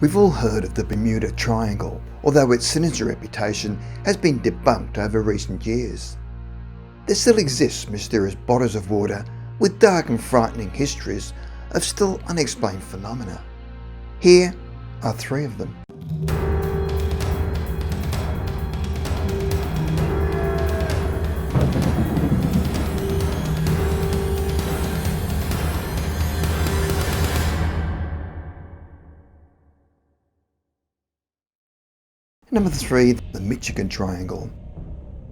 We've all heard of the Bermuda Triangle, although its sinister reputation has been debunked over recent years. There still exists mysterious bodies of water with dark and frightening histories of still unexplained phenomena. Here are three of them. Number 3, the Michigan Triangle.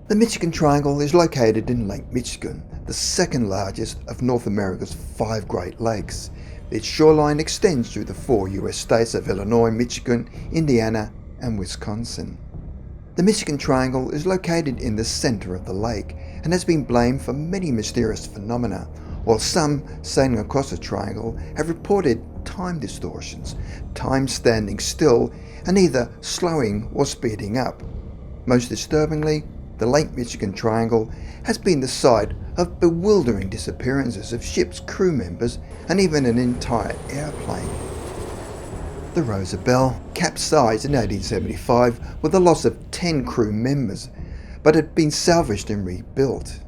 The Michigan Triangle is located in Lake Michigan, the second largest of North America's 5 Great Lakes. Its shoreline extends through the 4 US states of Illinois, Michigan, Indiana, and Wisconsin. The Michigan Triangle is located in the center of the lake and has been blamed for many mysterious phenomena, while some sailing across the triangle have reported time distortions, time standing still and either slowing or speeding up. Most disturbingly, the Lake Michigan Triangle has been the site of bewildering disappearances of ships' crew members and even an entire airplane. The Rosabelle capsized in 1875 with the loss of 10 crew members, but had been salvaged and rebuilt.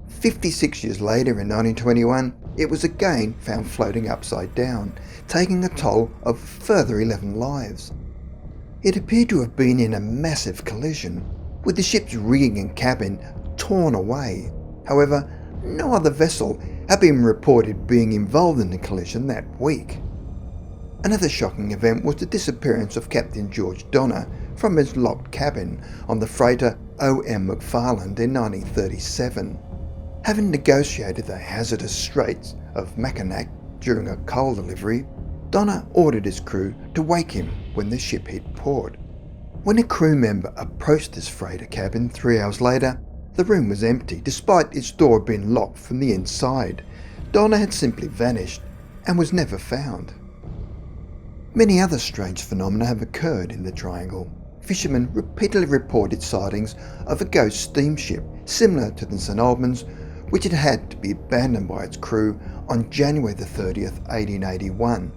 56 years later, in 1921, it was again found floating upside down, taking a toll of a further 11 lives. It appeared to have been in a massive collision, with the ship's rigging and cabin torn away. However, no other vessel had been reported being involved in the collision that week. Another shocking event was the disappearance of Captain George Donner from his locked cabin on the freighter O.M. McFarland in 1937. Having negotiated the hazardous Straits of Mackinac during a coal delivery, Donner ordered his crew to wake him when the ship hit port. When a crew member approached his freighter cabin 3 hours later, the room was empty despite its door being locked from the inside. Donner had simply vanished and was never found. Many other strange phenomena have occurred in the Triangle. Fishermen repeatedly reported sightings of a ghost steamship similar to the St. Albans, which had had to be abandoned by its crew on January 30th, 1881.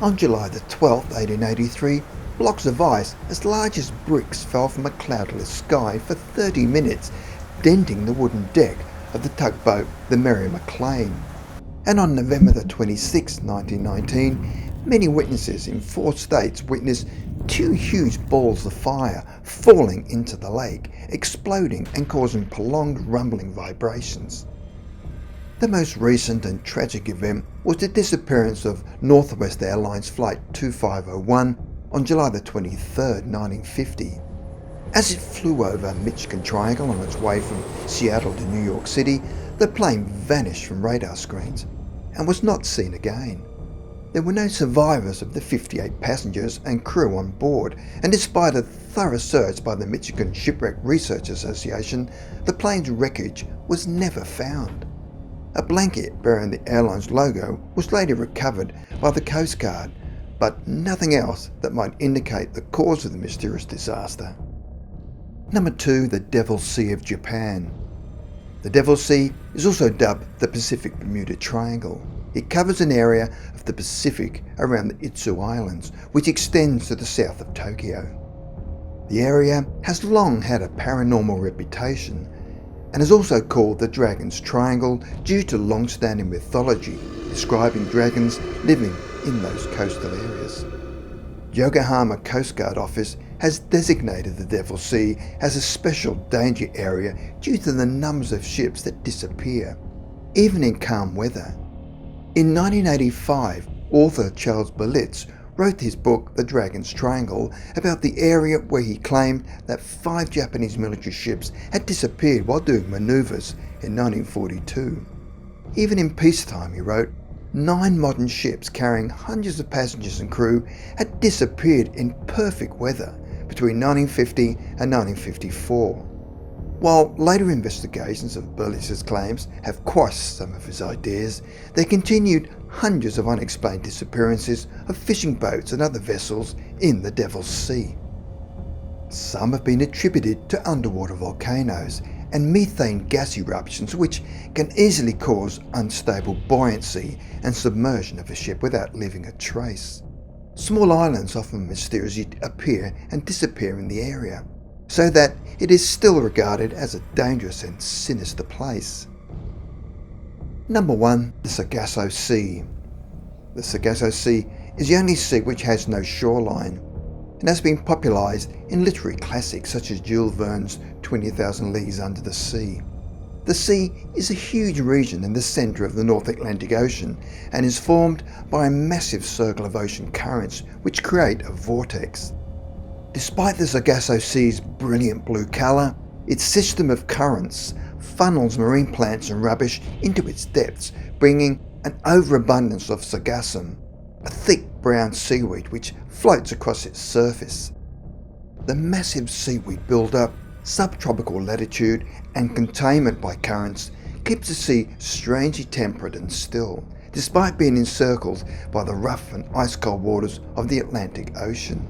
On July 12th, 1883, blocks of ice as large as bricks fell from a cloudless sky for 30 minutes, denting the wooden deck of the tugboat the Mary McLean. And on November 26, 1919, many witnesses in 4 states witnessed 2 huge balls of fire falling into the lake, exploding and causing prolonged rumbling vibrations. The most recent and tragic event was the disappearance of Northwest Airlines Flight 2501 on July 23, 1950. As it flew over Michigan Triangle on its way from Seattle to New York City, the plane vanished from radar screens and was not seen again. There were no survivors of the 58 passengers and crew on board, and despite a thorough search by the Michigan Shipwreck Research Association, the plane's wreckage was never found. A blanket bearing the airline's logo was later recovered by the Coast Guard, but nothing else that might indicate the cause of the mysterious disaster. Number 2, the Devil's Sea of Japan. The Devil's Sea is also dubbed the Pacific Bermuda Triangle. It covers an area of the Pacific around the Itsu Islands, which extends to the south of Tokyo. The area has long had a paranormal reputation and is also called the Dragon's Triangle due to long-standing mythology describing dragons living in those coastal areas. Yokohama Coast Guard Office has designated the Devil's Sea as a special danger area due to the numbers of ships that disappear, even in calm weather. In 1985, author Charles Berlitz wrote his book The Dragon's Triangle about the area where he claimed that 5 Japanese military ships had disappeared while doing manoeuvres in 1942. Even in peacetime, he wrote, 9 modern ships carrying hundreds of passengers and crew had disappeared in perfect weather between 1950 and 1954. While later investigations of Berlitz's claims have quashed some of his ideas, there continued hundreds of unexplained disappearances of fishing boats and other vessels in the Devil's Sea. Some have been attributed to underwater volcanoes and methane gas eruptions, which can easily cause unstable buoyancy and submersion of a ship without leaving a trace. Small islands often mysteriously appear and disappear in the area, so that it is still regarded as a dangerous and sinister place. Number 1. The Sargasso Sea. The Sargasso Sea is the only sea which has no shoreline, and has been popularised in literary classics such as Jules Verne's 20,000 Leagues Under the Sea. The sea is a huge region in the centre of the North Atlantic Ocean and is formed by a massive circle of ocean currents which create a vortex. Despite the Sargasso Sea's brilliant blue colour, its system of currents funnels marine plants and rubbish into its depths, bringing an overabundance of sargassum, a thick brown seaweed which floats across its surface. The massive seaweed build-up, subtropical latitude and containment by currents keeps the sea strangely temperate and still, despite being encircled by the rough and ice-cold waters of the Atlantic Ocean.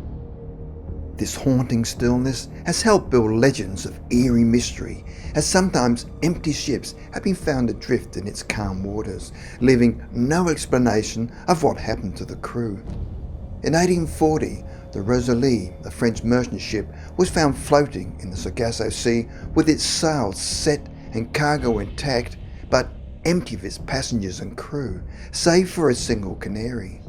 This haunting stillness has helped build legends of eerie mystery, as sometimes empty ships have been found adrift in its calm waters, leaving no explanation of what happened to the crew. In 1840, the Rosalie, a French merchant ship, was found floating in the Sargasso Sea with its sails set and cargo intact, but empty of its passengers and crew, save for a single canary.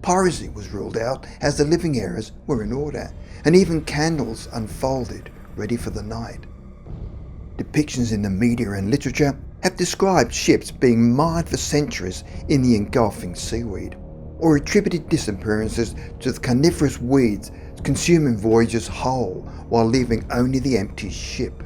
Piracy was ruled out as the living areas were in order, and even candles unfolded, ready for the night. Depictions in the media and literature have described ships being mired for centuries in the engulfing seaweed, or attributed disappearances to the carnivorous weeds consuming voyagers whole while leaving only the empty ship.